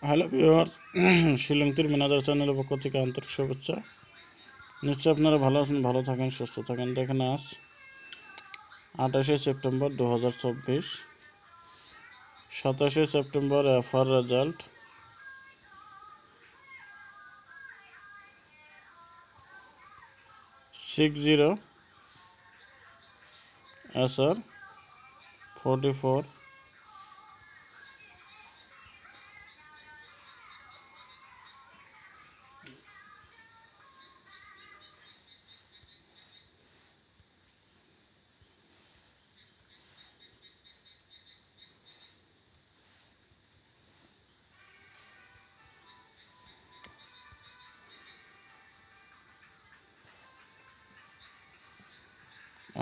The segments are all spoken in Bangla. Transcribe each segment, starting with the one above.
হ্যালো ভিউয়ার্স, শিলং তীর মিনাদার চ্যানেলের পক্ষ থেকে আন্তরিক শুভেচ্ছা। নিশ্চয়ই আপনারা ভালো আছেন, ভালো থাকেন, সুস্থ থাকেন। দেখেন আজ 28শে সেপ্টেম্বর 2024, 27শে সেপ্টেম্বর এফআর রেজাল্ট, 60 SR 44।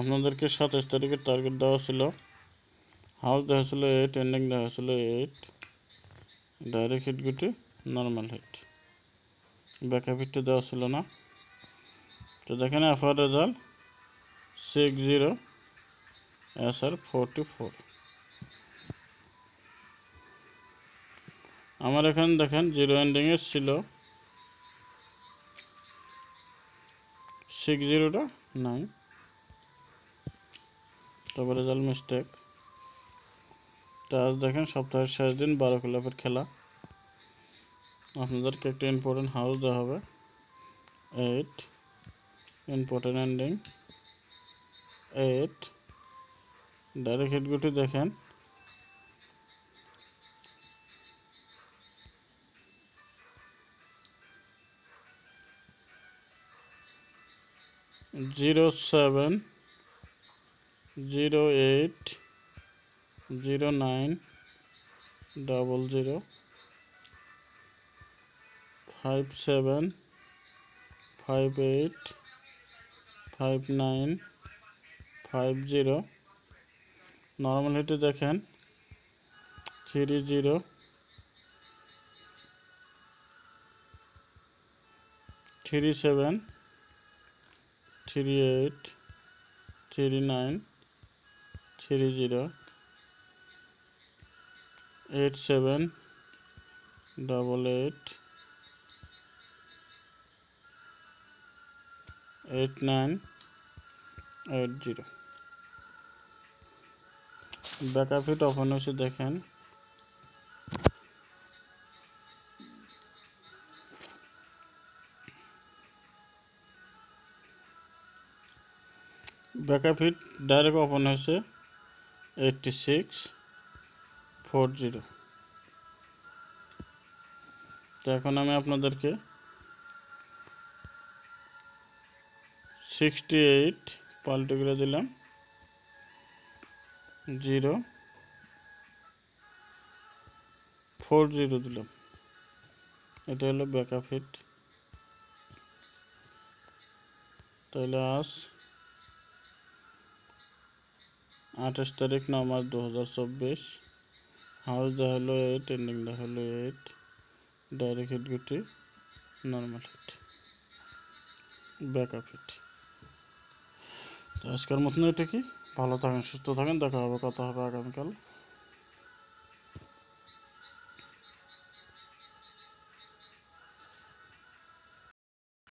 আপনাদেরকে 27 তারিখের টার্গেট দেওয়া ছিল। হাউস দেওয়া ছিল 8, এন্ডিং দেওয়া ছিল 8, ডাইরেক্ট হিট গুটি, নর্মাল হিট, ব্যাকআপ হিটটা দেওয়া ছিল না। তো দেখেন এফআর রেজাল্ট 60 SR 44। আমার এখানে দেখেন 0 এন্ডিংয়ের ছিল 60টা নাই, তবে রেজাল্ট মিস্টেক। আজ দেখেন সপ্তাহের শেষ দিন, 12 ক্লাবের খেলা। আপনাদেরকে একটা ইম্পর্টেন্ট হাউস দেওয়া হবে 8, ইম্পর্টেন্ট এন্ডিং 8, ডাইরেক্ট হিট গুটি দেখেন 07, 08, 09, 00, 57, 58, 59, 50। নর্মাল হিটে দেখেন 30, 37, 38, 39, 30, 87, 88, 89, 80। ব্যাকআপ হিট ওপেন হয়েছে দেখেন ব্যাকআপ হিট ডাইরেক্ট ওপেন হয়েছে 86, 40। তো এখন আমি আপনাদেরকে 68 পাল্টে করে দিলাম 0, 40 দিলাম। এটা হলো ব্যাকআপ হিট। তাহলে আজ 28 তারিখ 9 মার্চ 2024, হাউস দেওয়া হলো 8, এন্ডিং দেওয়া হলো 8, ডাইরেক্ট হিট গুটি, নর্মাল হিট, ব্যাকআপ হিট। তো আজকের মতন এটা কি, ভালো থাকেন, সুস্থ থাকেন, দেখা হবে, কথা হবে আগামীকাল।